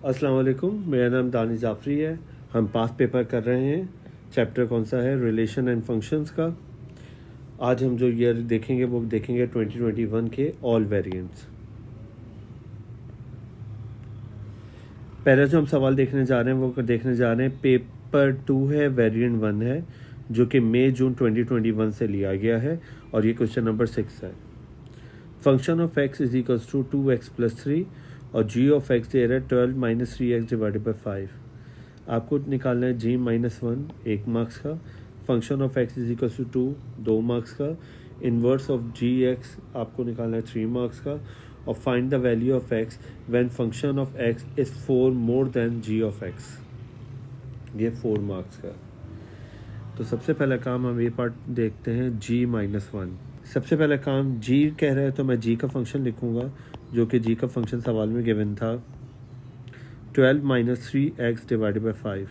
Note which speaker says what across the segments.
Speaker 1: अस्सलाम वालेकुम, मेरा नाम दानिश जाफरी है। हम पास पेपर कर रहे हैं। चैप्टर कौन सा है? रिलेशन एंड फंक्शंस का। आज हम जो ईयर देखेंगे वो देखेंगे 2021 के ऑल वेरिएंट्स। पहला जो हम सवाल देखने जा रहे हैं वो देखने जा रहे हैं पेपर 2 है, वेरिएंट 1 है, जो कि मई जून 2021 से लिया गया है और ये क्वेश्चन नंबर 6 है। Function of x is equals to 2x+3 और जी ऑफ एक्स दे रहा है 12 - 3x डिवाइडेड बाई 5। आपको निकालना है g-1 1 मार्क्स का, function of x is equals to 2 marks का, इन्वर्स ऑफ जी एक्स आपको निकालना है 3 मार्क्स का, और find the value of x when function of x is 4 more than g of x, ये 4 मार्क्स का। तो सबसे पहला काम हम ये पार्ट देखते हैं g-1। सबसे पहला काम g कह रहा है तो मैं g का फंक्शन लिखूंगा, जो कि g का फंक्शन सवाल में गिवन था 12 - 3x divided by 5।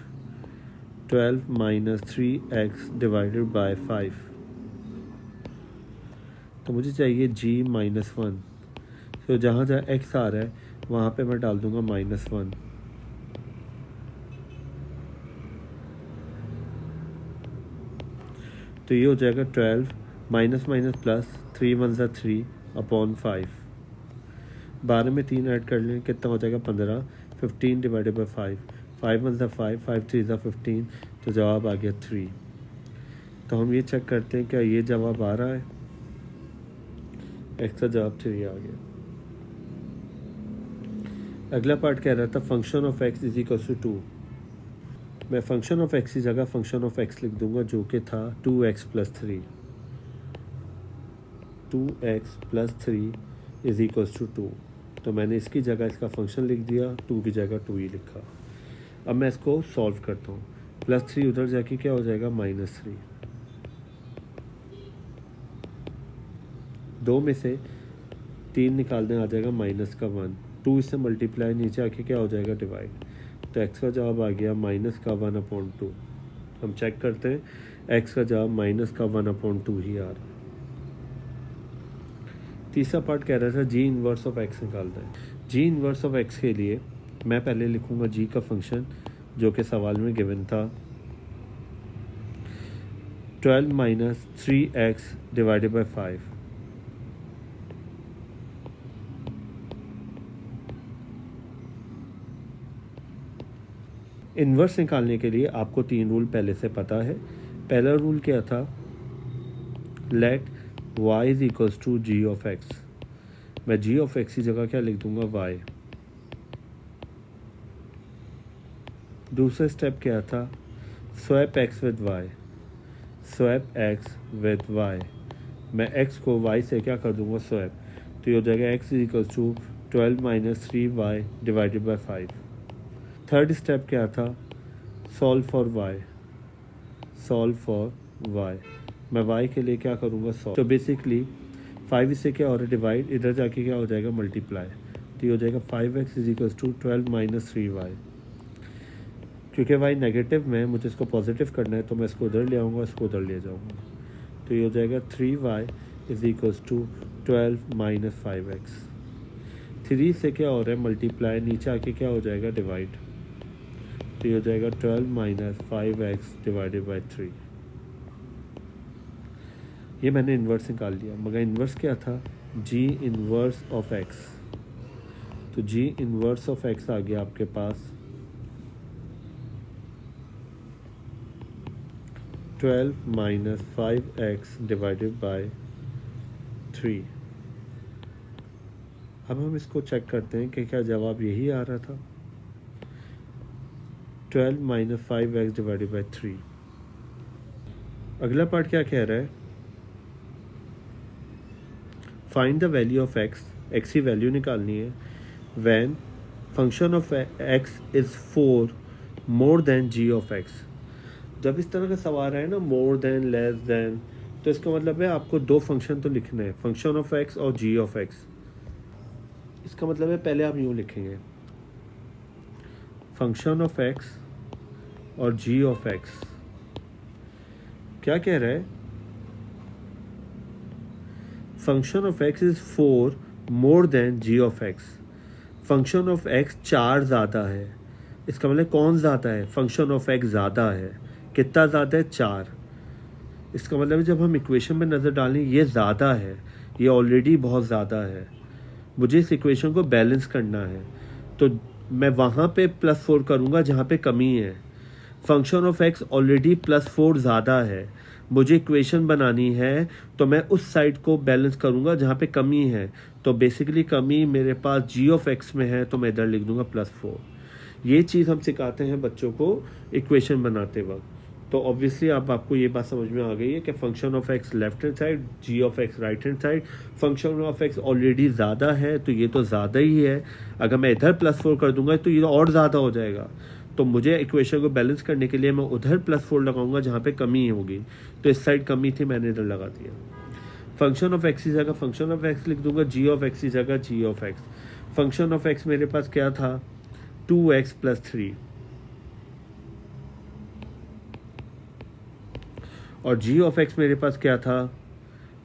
Speaker 1: 12 - 3x divided by 5। तो मुझे चाहिए g-1। तो जहाँ जहाँ x आ रहा है वहाँ पे मैं डाल दूंगा -1। तो ये हो जाएगा 12 माइनस माइनस प्लस 3 × 1 = 3 अपॉन 5। 12 में 3 ऐड कर लें, कितना हो जाएगा 15। 15 डिवाइडेड बाई 5। 5 × 1 = 5, 5 × 3 = 15। तो जवाब आ गया 3। तो हम ये चेक करते हैं क्या ये जवाब आ रहा है। एक्स का जवाब 3 आ गया। अगला पार्ट कह रहा था function of x is equal to 2। मैं फंक्शन ऑफ एक्स की जगह फंक्शन ऑफ एक्स लिख दूंगा, जो कि था 2x+3। 2x+3 is equal to 2। तो मैंने इसकी जगह इसका फंक्शन लिख दिया, 2 की जगह 2 ही लिखा। अब मैं इसको सॉल्व करता हूँ। +3 उधर जाके क्या हो जाएगा -3। 2 में से 3 निकालने आ जाएगा -1। 2 इससे मल्टीप्लाई, नीचे आके क्या हो जाएगा डिवाइड। तो x का जवाब आ गया -1/2। हम चेक करते हैं, x का जवाब -1/2 ही आ रहा है। तीसरा पार्ट कह रहा था जी इन्वर्स ऑफ एक्स निकालना है। जी इन्वर्स ऑफ एक्स के लिए मैं पहले लिखूंगा जी का फंक्शन, जो कि सवाल में गिवन था 12 - 3x डिवाइडेड बाई 5। इन्वर्स निकालने के लिए आपको 3 रूल पहले से पता है। पहला रूल क्या था? Let y is equals to g of x. मैं जी ऑफ एक्स की जगह क्या लिख दूंगा y। दूसरा स्टेप क्या था? Swap x with y। Swap x with y। मैं x को y से क्या कर दूंगा स्वैप। तो ये हो जाएगा x is equals to 12 - 3y divided by 5। Third step क्या था? Solve for y। Solve for y। मैं y के लिए क्या करूँगा सॉल्व। तो बेसिकली 5 इससे क्या हो रहा है डिवाइड, इधर जाके क्या हो जाएगा मल्टीप्लाई। तो ये हो जाएगा 5x is equals to 12 - 3y। क्योंकि y नेगेटिव में, मुझे इसको पॉजिटिव करना है, तो मैं इसको उधर ले आऊँगा, इसको उधर ले जाऊँगा। तो ये हो जाएगा 3y is equals to 12 - 5x। 3 से क्या हो रहा है मल्टीप्लाई, नीचे आके क्या हो जाएगा डिवाइड। तो ये हो जाएगा 12 - 5x डिवाइडेड बाई 3। ये मैंने इन्वर्स निकाल लिया, मगर इन्वर्स क्या था? जी इन्वर्स ऑफ एक्स। तो जी इन्वर्स ऑफ एक्स आ गया आपके पास 12 - 5x डिवाइडेड बाई 3। अब हम इसको चेक करते हैं कि क्या जवाब यही आ रहा था। 12 - 5x डिवाइडेड बाई 3। अगला पार्ट क्या कह रहा है? Find the value of x की वैल्यू निकालनी है when function of x is 4 more than g of x. जब इस तरह का सवाल है ना, मोर देन, लेस देन, तो इसका मतलब है आपको 2 फंक्शन तो लिखना है, फंक्शन ऑफ एक्स और जी ऑफ एक्स। इसका मतलब है पहले आप यूँ लिखेंगे फंक्शन ऑफ एक्स और जी ऑफ एक्स। क्या कह रहा है? Function of x is 4 more than g of x. Function of x 4 ज़्यादा है, इसका मतलब कौन ज़्यादा है, फंक्शन ऑफ एक्स ज़्यादा है। कितना ज़्यादा है, 4। इसका मतलब जब हम इक्वेशन में नज़र डालें ये ज़्यादा है, ये ऑलरेडी बहुत ज़्यादा है, मुझे इस इक्वेशन को बैलेंस करना है, तो मैं वहाँ पे +4 करूँगा जहाँ पे कमी है। फंक्शन ऑफ एक्स ऑलरेडी +4 ज़्यादा है, मुझे इक्वेशन बनानी है तो मैं उस साइड को बैलेंस करूँगा जहाँ पे कमी है। तो बेसिकली कमी मेरे पास जी ऑफ एक्स में है, तो मैं इधर लिख दूँगा +4। ये चीज़ हम सिखाते हैं बच्चों को इक्वेशन बनाते वक्त। तो ऑब्वियसली अब आपको ये बात समझ में आ गई है कि function of x left hand side, g of x right hand side. Function of x already ज़्यादा है तो ये तो ज़्यादा ही है, अगर मैं इधर +4 कर दूंगा तो ये और ज़्यादा हो जाएगा। तो मुझे इक्वेशन को बैलेंस करने के लिए मैं उधर +4 लगाऊंगा जहाँ पे कमी होगी, तो इस साइड कमी थी, मैंने इधर लगा दिया। फंक्शन ऑफ एक्स की जगह फंक्शन ऑफ एक्स लिख दूंगा, जी ऑफ एक्स की जगह G of x. Function of X मेरे पास क्या था, 2x + 3, और जी ऑफ एक्स मेरे पास क्या था,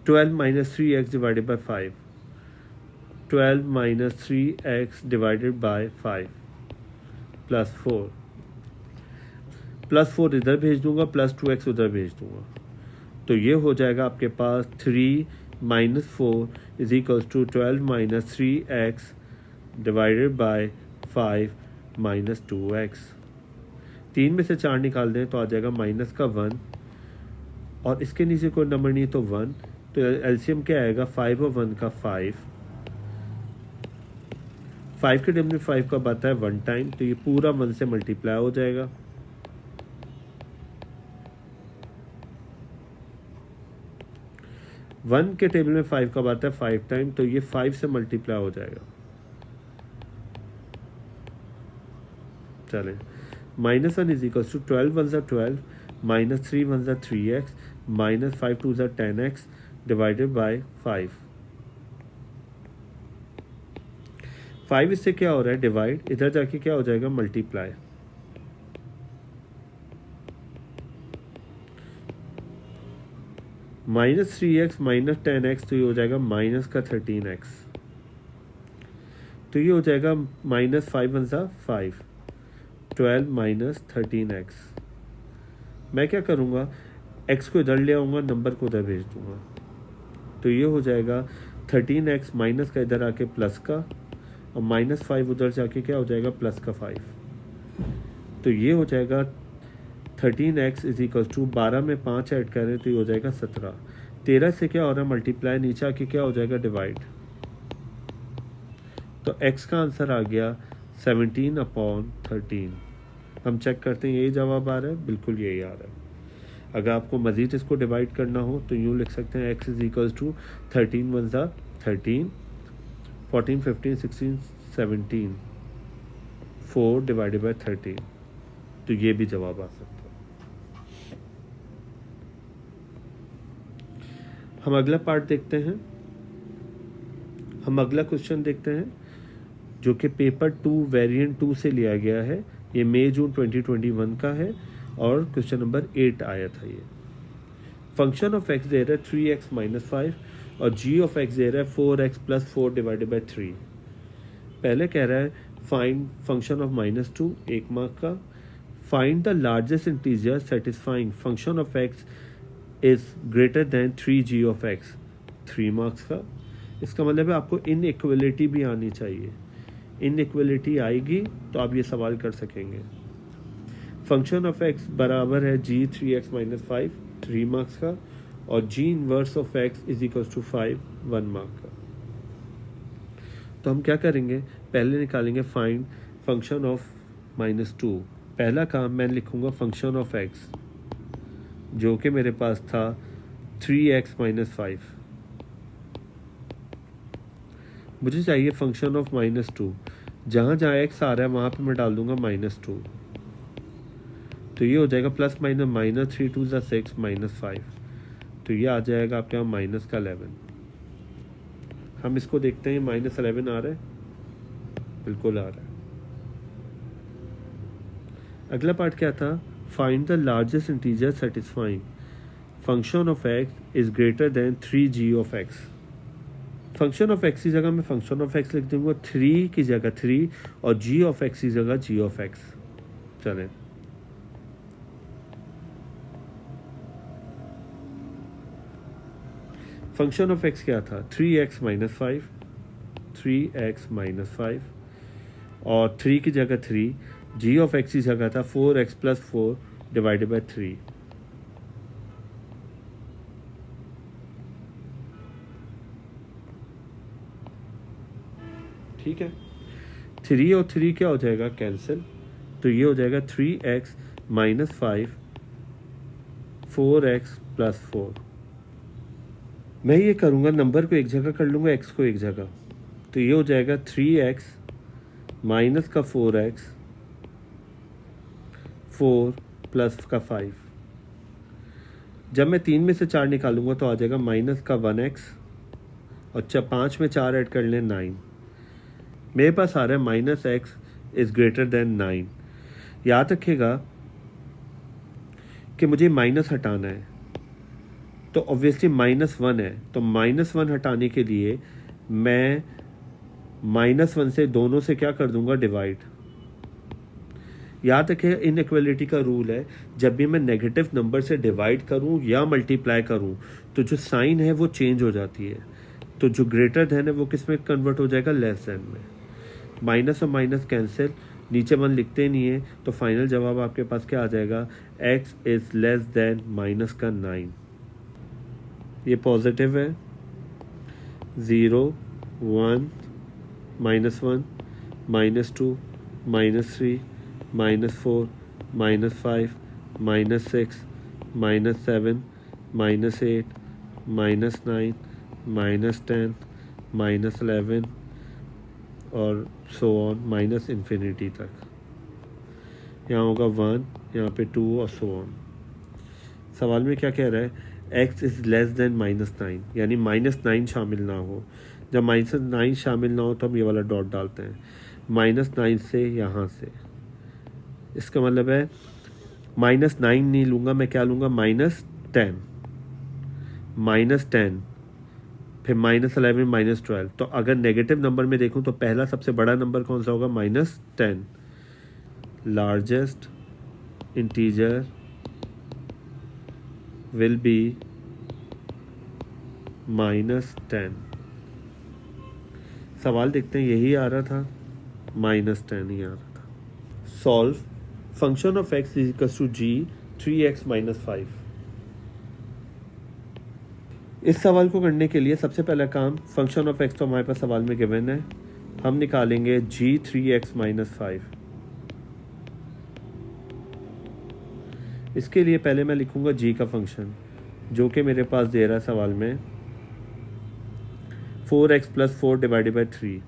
Speaker 1: 12 - 3x / 5, 12 - 3x / 5 +4, +4 इधर भेज दूंगा, +2x उधर भेज दूंगा, तो ये हो जाएगा आपके पास 3 - 4 = 12 - 3x / 5 - 2x। 3 में से 4 निकाल दें तो आ जाएगा -1, और इसके नीचे कोई नंबर नहीं तो 1, तो एलसीएम क्या आएगा, 5 और 1 का 5। 5 के टेबल में 5 कब आता है, 1 टाइम, तो ये पूरा 1 से मल्टीप्लाई हो जाएगा। वन के टेबल में 5 कब आता है, 5 टाइम, तो ये 5 से मल्टीप्लाई हो जाएगा। चलें, -1 = 12 1 = 12, -3 1 = 3x, -5 2 = 10x / 5। 5 इससे क्या हो रहा है, डिवाइड, इधर जाके क्या हो जाएगा, मल्टीप्लाई। -3x - 10x, तो ये हो जाएगा -13x, तो ये हो जाएगा -5 1 = 5, 12 - 13x। मैं क्या करूँगा, x को इधर ले आऊँगा, नंबर को उधर भेज दूँगा, तो ये हो जाएगा 13x माइनस का इधर आके प्लस का, और -5 उधर जाके क्या हो जाएगा, +5। तो ये हो जाएगा 13x = 12 में 5 ऐड करें तो ये हो जाएगा 17। 13 से क्या हो रहा है, मल्टीप्लाई, नीचे आके क्या हो जाएगा, डिवाइड। तो x का आंसर आ गया 17/13। हम चेक करते हैं यही जवाब आ रहा है, बिल्कुल यही आ रहा है। अगर आपको मज़ीद इसको डिवाइड करना हो तो यूँ लिख सकते हैं, x = 13 1 = 13, 14 15 16 17, 4 / 13, तो ये भी जवाब आ सकता है। हम अगला पार्ट देखते हैं, हम अगला क्वेश्चन देखते हैं जो कि पेपर 2 वेरिएंट 2 से लिया गया है। ये मई जून 2021 का है और क्वेश्चन नंबर 8 आया था। ये फंक्शन ऑफ एक्स दे रहा है 3x - 5 और जी ऑफ एक्स दे रहा है 4x + 4 / 3। पहले कह रहा है फाइंड फंक्शन ऑफ -2, 1 मार्क का। Find the largest integer satisfying function of x is greater than 3g of x, 3 marks का। इसका मतलब है आपको इनइक्वलिटी भी आनी चाहिए, इनइक्वलिटी आएगी तो आप ये सवाल कर सकेंगे। फंक्शन ऑफ एक्स बराबर है g 3x - 5, 3 मार्क्स का, और g inverse of x = 5, 1 mark का। तो हम क्या करेंगे, पहले निकालेंगे फाइंड फंक्शन ऑफ -2। पहला काम मैं लिखूंगा फंक्शन ऑफ x, जो कि मेरे पास था 3x - 5। मुझे चाहिए फंक्शन ऑफ -2, जहाँ जहाँ x आ रहा है वहाँ पे मैं डाल दूंगा -2, तो ये हो जाएगा +- -3 2 = 6 -5, तो ये आ जाएगा आपके यहाँ -11। हम इसको देखते हैं, -11 आ रहा है, बिल्कुल आ रहा है। अगला पार्ट क्या था, find the largest integer satisfying function of x is greater than 3g of x. Function of x की जगह मैं फंक्शन ऑफ एक्स लिख दूंगा 3 की जगह 3 और जी ऑफ एक्स की जगह जी ऑफ एक्स। चलें, फंक्शन ऑफ एक्स क्या था 3x माइनस 5, 3x माइनस 5 और 3 की जगह 3, जी ऑफ एक्स की जगह था 4x प्लस 4 डिवाइडेड बाई 3। ठीक है, 3 और 3 क्या हो जाएगा कैंसिल, तो ये हो जाएगा 3x माइनस 5 4x प्लस 4। मैं ये करूँगा नंबर को एक जगह कर लूँगा, x को एक जगह, तो ये हो जाएगा 3x माइनस का 4x 4 प्लस का 5। जब मैं 3 में से 4 निकालूंगा तो आ जाएगा माइनस का 1x और 5 में 4 ऐड कर लें 9। मेरे पास आ रहा है minus x is greater than 9। याद रखिएगा कि मुझे माइनस हटाना है, तो ऑब्वियसली -1 है, तो -1 हटाने के लिए मैं -1 से दोनों से क्या कर दूंगा डिवाइड। याद रखिए इनइक्वालिटी का रूल है, जब भी मैं नेगेटिव नंबर से डिवाइड करूं या मल्टीप्लाई करूं तो जो साइन है वो चेंज हो जाती है, तो जो ग्रेटर देन है वो किस में कन्वर्ट हो जाएगा, लेस देन में। माइनस और माइनस कैंसिल, नीचे 1 लिखते नहीं है, तो फाइनल जवाब आपके पास क्या आ जाएगा, x is less than minus का 9। ये पॉजिटिव है, 0 1 -1 -2 -3 -4 -5 -6 -7 -8 -9 -10 -11 और सो ऑन माइनस इन्फिनिटी तक। यहाँ होगा 1, यहाँ पे 2 और सो ऑन। सवाल में क्या कह रहा है, x इज़ लेस देन -9, यानी -9 शामिल ना हो। जब -9 शामिल ना हो तो हम ये वाला डॉट डालते हैं, -9 से यहाँ से, इसका मतलब है -9 नहीं लूँगा मैं, क्या लूँगा, -10 -10 फिर -11 -12। तो अगर नेगेटिव नंबर में देखूं तो पहला सबसे बड़ा नंबर कौन सा होगा, -10। Largest integer will be -10। सवाल देखते हैं, यही आ रहा था, -10 ही आ रहा था। Solve function of x is equal to g 3x minus 5। इस सवाल को करने के लिए सबसे पहला काम, फंक्शन ऑफ x तो हमारे पास सवाल में गिवन है, हम निकालेंगे g 3x माइनस 5। इसके लिए पहले मैं लिखूंगा g का फंक्शन, जो कि मेरे पास दे रहा है सवाल में 4x प्लस 4 डिवाइडेड बाई 3।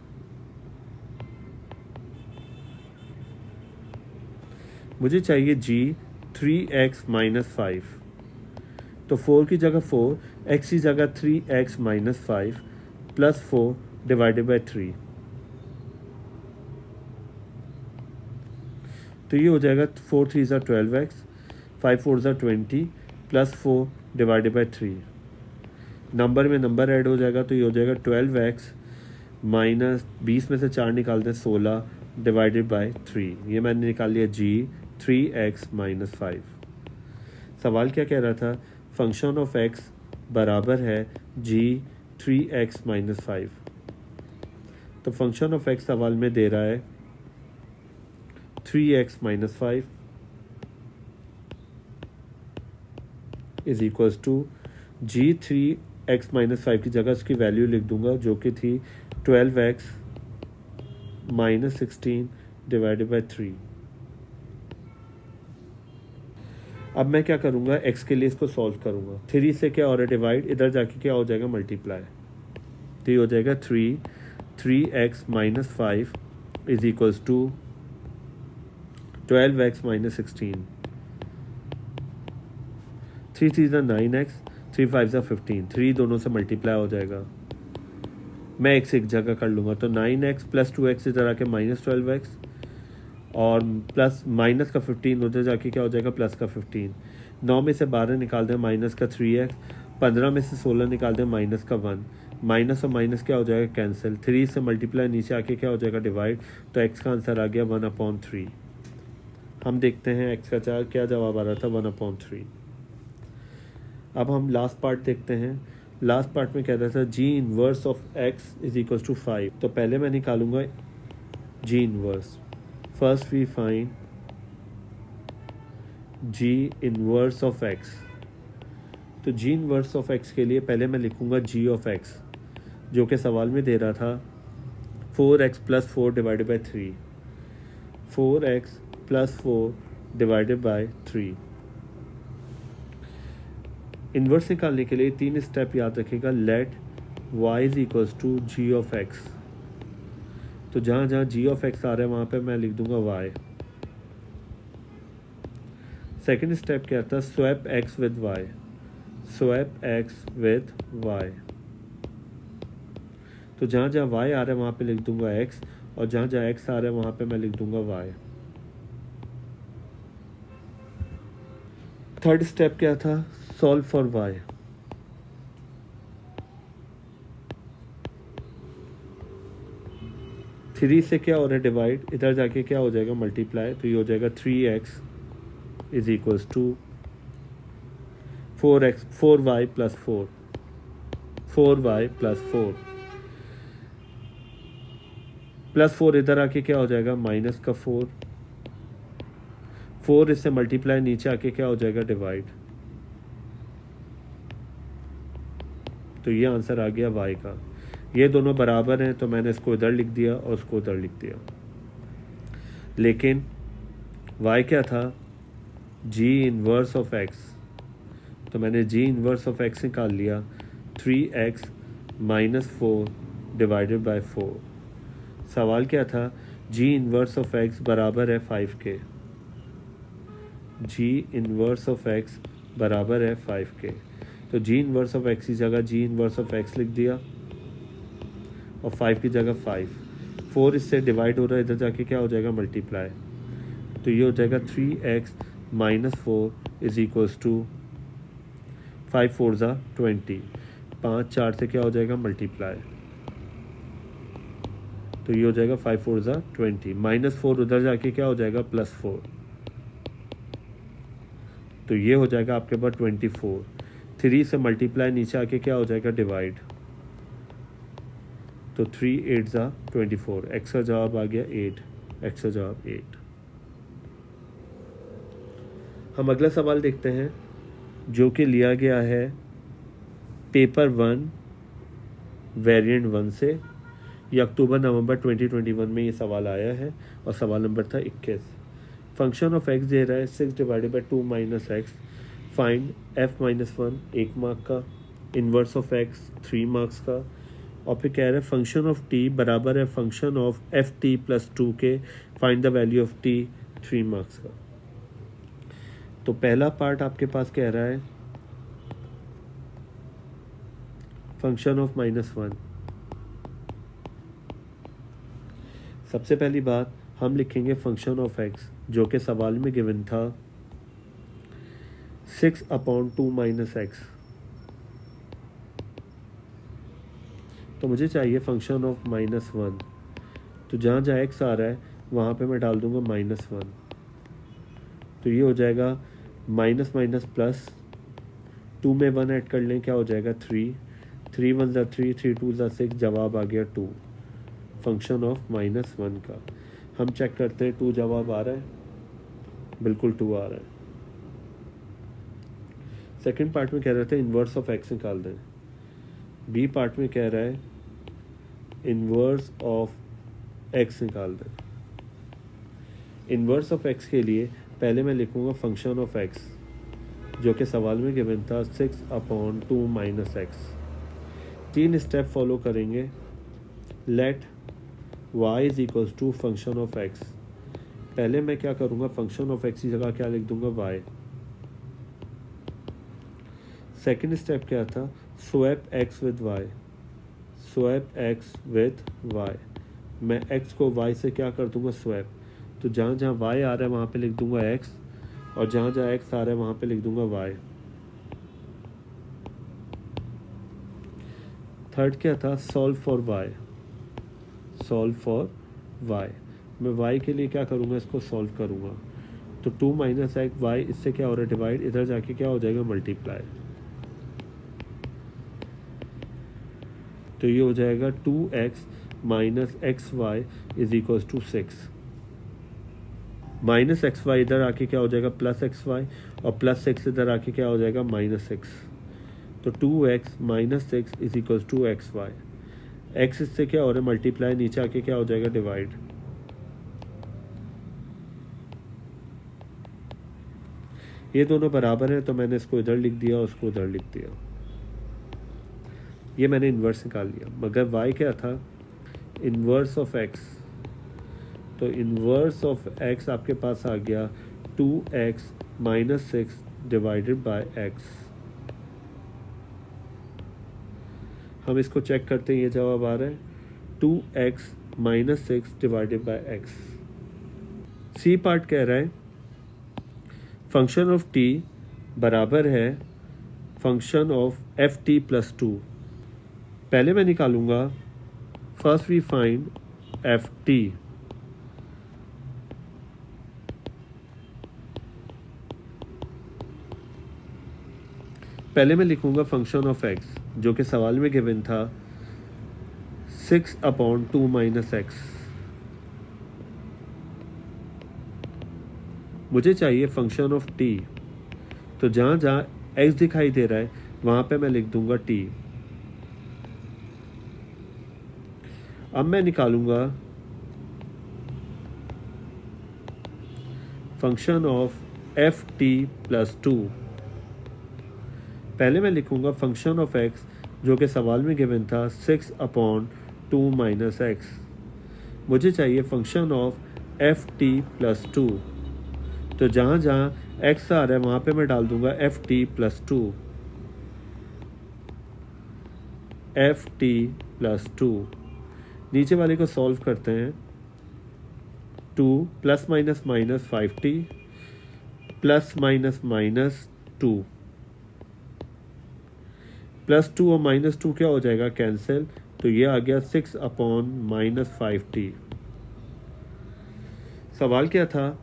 Speaker 1: मुझे चाहिए g 3x माइनस 5, तो 4 की जगह 4, x की जगह 3x minus 5 plus 4 divided by 3। तो ये हो जाएगा 4 3 ज़ा 12x, 5 4 ज़ा 20 प्लस 4 डिवाइडेड बाई 3। नंबर में नंबर ऐड हो जाएगा, तो ये हो जाएगा 12x माइनस 20 में से 4 निकालते हैं 16 डिवाइडेड बाई 3। ये मैंने निकाल लिया g 3x माइनस 5। सवाल क्या कह रहा था, फंक्शन ऑफ x बराबर है g 3x माइनस 5। तो फंक्शन ऑफ x सवाल में दे रहा है 3x minus 5 is equals to g 3x minus 5 की जगह उसकी वैल्यू लिख दूंगा, जो कि थी 12x माइनस 16 डिवाइडेड बाई 3। अब मैं क्या करूँगा, x के लिए इसको सॉल्व करूँगा। 3 से क्या हो रहा है डिवाइड, इधर जाके क्या हो जाएगा मल्टीप्लाई, तो ये हो जाएगा 3x minus 5 is equals to 12x minus 16। 3 3 ज़ा 9x, 3 5 ज़ा 15, 3 दोनों से मल्टीप्लाई हो जाएगा। मैं x एक जगह कर लूँगा, तो 9x प्लस 2x इधर आके माइनस 12x और प्लस माइनस का 15 उधर जाके क्या हो जाएगा प्लस का 15। 9 में से 12 निकाल दें माइनस का 3x, 15 में से 16 निकाल दें माइनस का 1, माइनस और माइनस क्या हो जाएगा, कैंसिल। 3 से मल्टीप्लाई नीचे आके क्या हो जाएगा, डिवाइड। तो x का आंसर आ गया 1/3। हम देखते हैं x का क्या जवाब आ रहा था, 1/3। अब हम लास्ट पार्ट देखते हैं। लास्ट पार्ट में कह रहा था g inverse of x is equal to 5। तो पहले मैं निकालूंगा g inverse. First we find g inverse of x। तो जी इनवर्स ऑफ x के लिए पहले मैं लिखूंगा जी ऑफ x, जो कि सवाल में दे रहा था 4x + 4 divided by 3। 4x + 4 divided by 3। Inverse निकालने के लिए 3 स्टेप याद रखिएगा। Let y is equals to g of x। तो जहाँ जहाँ जी ऑफ x आ रहा है वहाँ पे मैं लिख दूंगा y। सेकेंड स्टेप क्या था, swap x with y। Swap x with y। तो जहाँ जहाँ y आ रहा है वहाँ पे लिख दूंगा x, और जहाँ जहाँ x आ रहा है वहाँ पे मैं लिख दूंगा y। थर्ड स्टेप क्या था, सॉल्व फॉर y। थ्री से क्या हो रहा है, डिवाइड। इधर जाके क्या हो जाएगा, मल्टीप्लाई। तो ये हो जाएगा 3x is equals to 4y + 4। 4y + 4 +4 इधर आके क्या हो जाएगा, -4। 4 इससे मल्टीप्लाई नीचे आके क्या हो जाएगा, डिवाइड। तो ये आंसर आ गया y का। ये दोनों बराबर हैं तो मैंने इसको इधर लिख दिया और उसको उधर लिख दिया। लेकिन y क्या था, g इनवर्स ऑफ x। तो मैंने g इनवर्स ऑफ x निकाल लिया। 3x - 4 divided by 4। सवाल क्या था, g इनवर्स ऑफ x बराबर है 5 के। g इनवर्स ऑफ x बराबर है 5 के। तो g इनवर्स ऑफ x की जगह g इनवर्स ऑफ x लिख दिया, और 5 की जगह 5। 4 इससे डिवाइड हो रहा है, इधर जाके क्या हो जाएगा, मल्टीप्लाई। तो ये हो जाएगा 3x - 4 इज इक्वल्स टू 5 4 ज़ा 20। 5 4 से क्या हो जाएगा, मल्टीप्लाई। तो ये हो जाएगा 5 4 ज़ा 20। -4 उधर जाके क्या हो जाएगा, +4। तो ये हो जाएगा आपके पास 24। 3 से मल्टीप्लाई नीचे आके क्या हो जाएगा, डिवाइड। तो 3 8 ज़ा 24। x का जवाब आ गया 8। x का जवाब 8। हम अगला सवाल देखते हैं, जो कि लिया गया है पेपर 1 वेरिएंट 1 से। ये अक्टूबर नवंबर 2021 में ये सवाल आया है, और सवाल नंबर था 21। फंक्शन ऑफ x दे रहा है 6 divided by 2 - x। Find f - 1 1 mark का, इन्वर्स ऑफ x 3 मार्क्स का, और फिर कह रहा है फंक्शन ऑफ t बराबर है फंक्शन ऑफ ft + 2 के। Find the value of t 3 marks का। तो पहला पार्ट आपके पास कह रहा है फंक्शन ऑफ -1। सबसे पहली बात हम लिखेंगे फंक्शन ऑफ x, जो कि सवाल में गिवन था 6/2 - x। तो मुझे चाहिए फंक्शन ऑफ -1। तो जहाँ जहाँ x आ रहा है वहाँ पे मैं डाल दूंगा -1। तो ये हो जाएगा माइनस माइनस प्लस, 2 में 1 ऐड कर लें, क्या हो जाएगा 3। 3 1 ज़ा 3, 3 2 ज़ा 6, जवाब आ गया 2। फंक्शन ऑफ -1 का हम चेक करते हैं 2 जवाब आ रहा है, बिल्कुल 2 आ रहा है। सेकंड पार्ट में कह रहे थे इन्वर्स ऑफ x निकाल दें। बी पार्ट में कह रहा है इन्वर्स ऑफ x निकाल दें। इन्वर्स ऑफ x के लिए पहले मैं लिखूंगा फंक्शन ऑफ x, जो कि सवाल में गिवन था 6/2 - x। 3 स्टेप फॉलो करेंगे। Let y is equals to function of x। पहले मैं क्या करूँगा, फंक्शन ऑफ x की जगह क्या लिख दूंगा, y। सेकेंड स्टेप क्या था, swap x with y। Swap x with y। मैं x को y से क्या कर दूंगा, स्वैप। तो जहाँ जहाँ y आ रहा है वहाँ पे लिख दूंगा x, और जहाँ जहाँ x आ रहा है वहाँ पे लिख दूंगा y। थर्ड क्या था, solve for y, solve for y. मैं वाई के लिए क्या करूँगा, इसको सॉल्व करूँगा, तो 2 माइनस एक्स वाई, इससे क्या हो रहा है डिवाइड, इधर जाके क्या हो जाएगा मल्टीप्लाई, तो ये हो जाएगा 2x minus x y is equals to 6। Minus x y इधर आके क्या हो जाएगा प्लस एक्स वाई, और प्लस 6 इधर आके क्या हो जाएगा माइनस 6, तो 2x minus 6 is equals to x y. X इससे क्या हो रहा है मल्टीप्लाई, नीचे आके क्या हो जाएगा डिवाइड, ये दोनों बराबर हैं तो मैंने इसको इधर लिख दिया और उसको उधर लिख दिया, ये मैंने इन्वर्स निकाल लिया। मगर y क्या था, इन्वर्स ऑफ x, तो इन्वर्स ऑफ x आपके पास आ गया 2x minus 6 divided by x। हम इसको चेक करते हैं, ये जवाब आ रहा है 2x minus 6 divided by x। C part कह रहा है फंक्शन ऑफ t बराबर है function of f t plus 2। पहले मैं निकालूंगा, first we find f t, पहले मैं लिखूंगा फंक्शन ऑफ एक्स जो कि सवाल में गिवन था 6/2 माइनस एक्स। मुझे चाहिए फंक्शन ऑफ टी, तो जहाँ जहाँ एक्स दिखाई दे रहा है वहाँ पे मैं लिख दूंगा टी। अब मैं निकालूंगा function of f t plus 2। पहले मैं लिखूंगा फंक्शन ऑफ एक्स जो कि सवाल में गिवन था 6/2 माइनस एक्स। मुझे चाहिए function of f t plus 2, तो जहाँ जहाँ एक्स आ रहा है वहाँ पे मैं डाल दूंगा F t plus 2, F t plus 2। नीचे वाले को सॉल्व करते हैं, 2 plus minus minus 5t plus minus minus 2, plus 2 और माइनस 2 क्या हो जाएगा कैंसिल, तो ये आ गया 6/-5t। सवाल क्या था,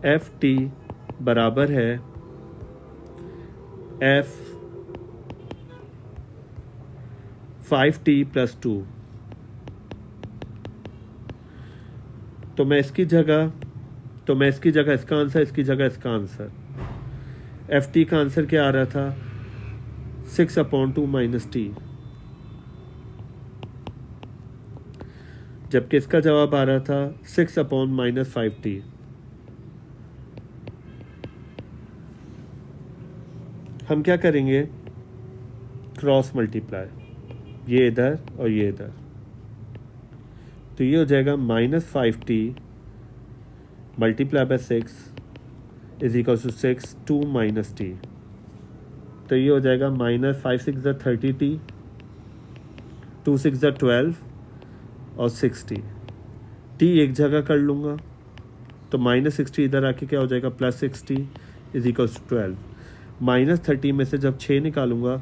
Speaker 1: एफ टी बराबर है एफ 5t प्लस 2, तो मैं इसकी जगह इसका आंसर, इसकी जगह इसका आंसर। एफ टी का आंसर क्या आ रहा था 6/2 माइनस टी, जबकि इसका जवाब आ रहा था 6/-5t। हम क्या करेंगे, क्रॉस मल्टीप्लाई, ये इधर और ये इधर, तो ये हो जाएगा -5t multiply by 6 is equal to 2 minus t, तो ये हो जाएगा -5 6 30t, 2 6 12 और 60। टी एक जगह कर लूँगा तो -60 इधर आके क्या हो जाएगा +60 इज इक्वल टू 12। -30 में से जब 6 निकालूंगा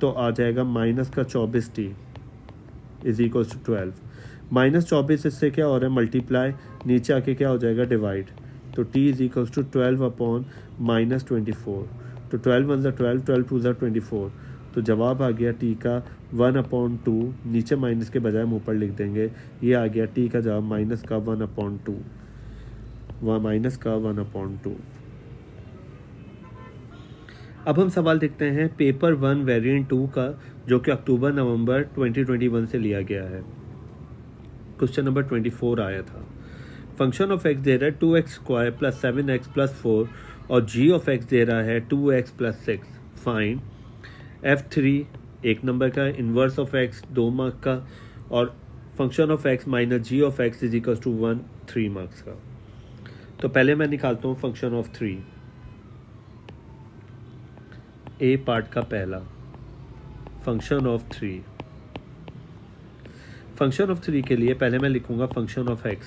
Speaker 1: तो आ जाएगा -24t इज इक्वल टू 12। -24 इससे क्या हो रहा है मल्टीप्लाई, नीचे आके क्या हो जाएगा डिवाइड, तो t इज इक्वल टू 12/-24, तो 12 1 12, 12 2 24, तो जवाब आ गया t का 1/2। नीचे माइनस के बजाय हम ऊपर लिख देंगे, ये आ गया t का जवाब माइनस का 1/2, माइनस का 1/2। अब हम सवाल देखते हैं पेपर 1 वेरिएंट 2 का, जो कि अक्टूबर नवंबर 2021 से लिया गया है। क्वेश्चन नंबर 24 आया था। फंक्शन ऑफ एक्स दे रहा है 2x² प्लस 7x प्लस 4 और g ऑफ एक्स दे रहा है 2x plus 6। Find f3 1 number का, इन्वर्स ऑफ x 2 मार्क का, और function of x minus g of x is equal to 1 3 marks का। तो पहले मैं निकालता हूँ फंक्शन ऑफ 3। ए पार्ट का पहला, फंक्शन ऑफ 3। फंक्शन ऑफ 3 के लिए पहले मैं लिखूंगा फंक्शन ऑफ x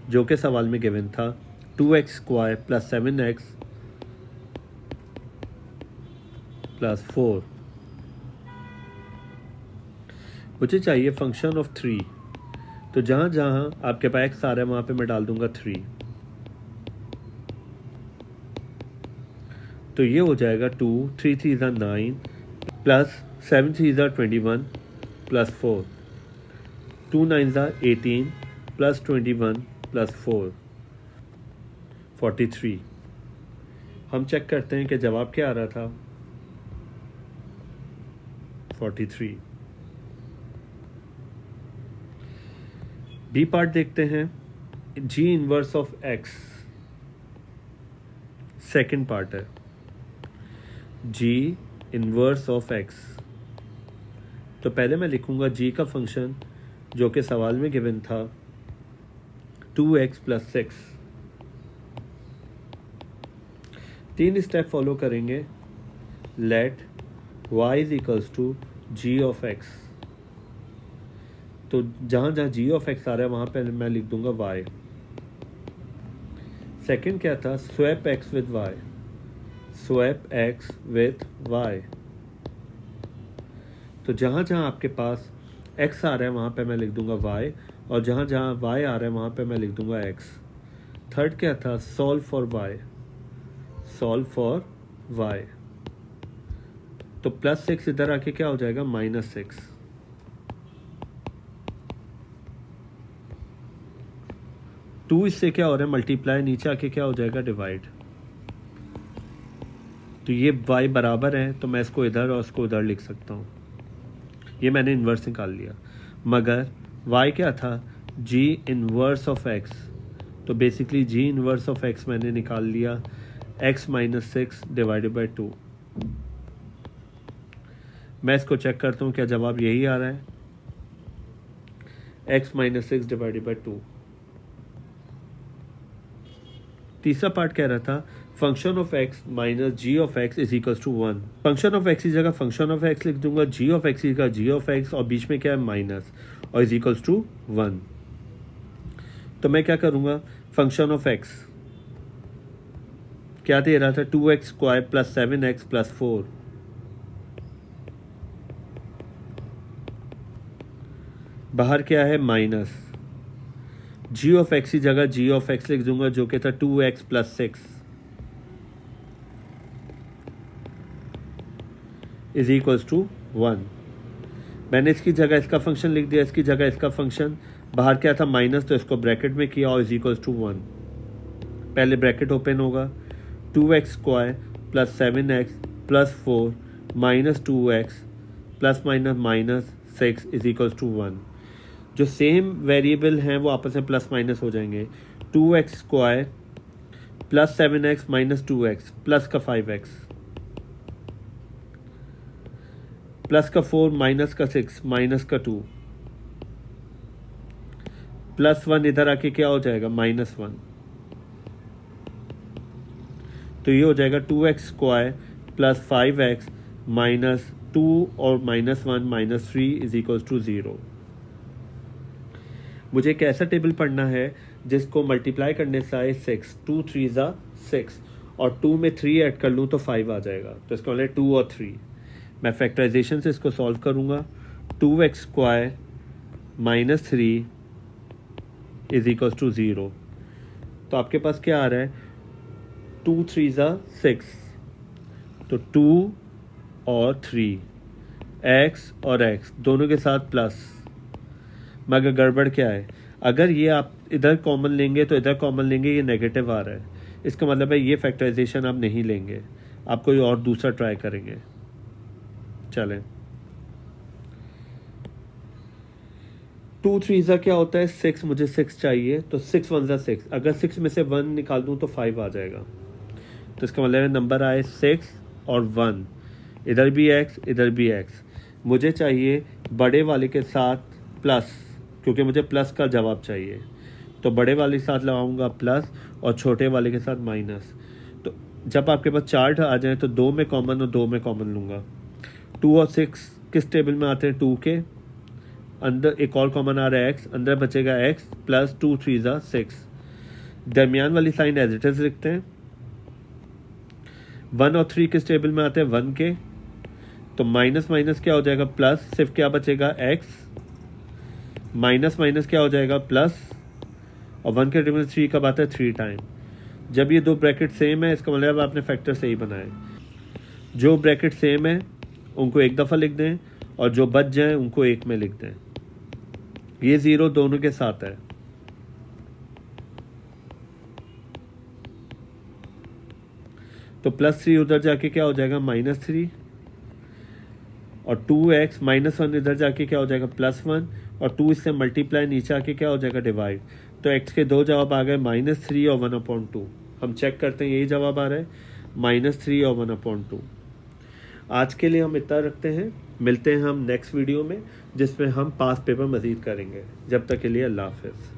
Speaker 1: जो कि सवाल में गिवन था 2x² प्लस 7x प्लस 4। मुझे चाहिए फंक्शन ऑफ 3, तो जहाँ जहाँ आपके पास एक्स आ रहा है वहाँ पे मैं डाल दूंगा 3, तो ये हो जाएगा 2, 3 3 ज़ा 9 प्लस 7 3 ज़ा 21 प्लस 4, 2 9 ज़ा 18 प्लस 21 प्लस 4, 43। हम चेक करते हैं कि जवाब क्या आ रहा था, 43। बी पार्ट देखते हैं, जी inverse of x, second part है, जी इनवर्स ऑफ एक्स। तो पहले मैं लिखूंगा जी का फंक्शन जो कि सवाल में गिवन था 2x प्लस 6। 3 स्टेप फॉलो करेंगे। Let y is equals to g of x, तो जहाँ जहाँ जी ऑफ एक्स आ रहा है वहाँ पे मैं लिख दूंगा y। सेकंड क्या था, swap x with y, swap x with y। तो जहाँ जहाँ आपके पास x आ रहा है वहाँ पे मैं लिख दूंगा y, और जहाँ जहाँ y आ रहा है वहाँ पे मैं लिख दूंगा x। थर्ड क्या था, solve for y, solve for y। तो प्लस 6 इधर आके क्या हो जाएगा, -6। टू इससे क्या हो रहा है, मल्टीप्लाई, नीचे आके क्या हो जाएगा, डिवाइड। तो ये y बराबर है, तो मैं इसको इधर और इसको उधर लिख सकता हूँ। ये मैंने इन्वर्स निकाल लिया। मगर y क्या था, g इनवर्स ऑफ x, तो basically g inverse of x मैंने निकाल लिया, x माइनस 6 डिवाइडेड बाई 2। मैं इसको चेक करता हूँ क्या जवाब यही आ रहा है, x माइनस 6 डिवाइडेड बाई 2। तीसरा पार्ट कह रहा था function of x minus g of x is equal to 1। Function of x की जगह फंक्शन ऑफ x लिख दूंगा, जी ऑफ x की जगह जी ऑफ x, और बीच में क्या है, माइनस, और इज इक्वल टू 1। तो मैं क्या करूंगा, फंक्शन ऑफ x क्या दे रहा था, 2x square plus 7x plus 4। बाहर क्या है, माइनस, जी ऑफ एक्स की जगह जी ऑफ एक्स लिख दूंगा जो कि था 2x plus 6 is equals to 1। मैंने इसकी जगह इसका फंक्शन लिख दिया, इसकी जगह इसका फंक्शन, बाहर क्या था, माइनस, तो इसको ब्रैकेट में किया और इज इक्वल्स टू 1। पहले ब्रैकेट ओपन होगा, 2x square plus 7x plus 4 minus 2x plus minus minus 6 is equals to 1। जो सेम वेरिएबल हैं वो आपस में प्लस माइनस हो जाएंगे। 2x square plus 7x minus 2x plus का 5x प्लस का 4 माइनस का 6 माइनस का 2 प्लस 1 इधर आके क्या हो जाएगा, -1। तो ये हो जाएगा 2x square plus 5x minus 2 और -1 -3 इज इक्वल टू 0। मुझे एक ऐसा टेबल पढ़ना है जिसको मल्टीप्लाई करने से आए 6, 2 3 ज़ा 6, और 2 में 3 ऐड कर लूँ तो 5 आ जाएगा। तो इसका मतलब 2 और 3। मैं फैक्टराइजेशन से इसको सॉल्व करूँगा, 2x square minus 3 is equal to 0। तो आपके पास क्या आ रहा है, 2 3 ज़ा 6, तो 2 और 3, x और x दोनों के साथ प्लस। मगर गड़बड़ क्या है, अगर ये आप इधर कॉमन लेंगे तो इधर कॉमन लेंगे, ये नेगेटिव आ रहा है, इसका मतलब है ये फैक्टराइजेशन आप नहीं लेंगे, आप कोई और दूसरा ट्राई करेंगे। चलें, 2 3 ज़ा क्या होता है, 6, मुझे 6 चाहिए, तो 6 1 ज़ा 6, अगर 6 में से 1 निकाल दूँ तो 5 आ जाएगा। तो इसका मतलब है नंबर आए 6 और 1, इधर भी x इधर भी x। मुझे चाहिए बड़े वाले के साथ प्लस, क्योंकि मुझे प्लस का जवाब चाहिए, तो बड़े वाले के साथ लगाऊंगा प्लस और छोटे वाले के साथ माइनस। तो जब आपके पास चार्ट आ जाए तो 2 में कॉमन और 2 में कॉमन लूँगा। 2 और 6 किस टेबल में आते हैं, 2 के अंदर एक और कॉमन आ रहा है x, अंदर बचेगा x प्लस 2 3 ज़ा 6। दरमियान वाली साइन एज इट इज लिखते हैं। 1 और 3 किस टेबल में आते हैं, 1 के, तो माइनस माइनस क्या हो जाएगा, प्लस, सिर्फ क्या बचेगा x माइनस माइनस क्या हो जाएगा, प्लस, और 1 का डिफरेंस 3 कब आता है, 3 टाइम। जब ये दो ब्रैकेट सेम है इसका मतलब आपने फैक्टर सही बनाए। जो ब्रैकेट सेम है उनको एक दफ़ा लिख दें और जो बच जाए उनको एक में लिख दें। ये 0 दोनों के साथ है, तो +3 उधर जाके क्या हो जाएगा, -3, और 2x -1 इधर जाके क्या हो जाएगा, +1, और 2 इससे मल्टीप्लाई नीचे आके क्या हो जाएगा, डिवाइड। तो x के दो जवाब आ गए, -3 और 1/2। हम चेक करते हैं, यही जवाब आ रहा है, -3 और 1/2। आज के लिए हम इतना रखते हैं, मिलते हैं हम नेक्स्ट वीडियो में जिसमें हम पास पेपर मज़ीद करेंगे। जब तक के लिए अल्लाह हाफ़िज़।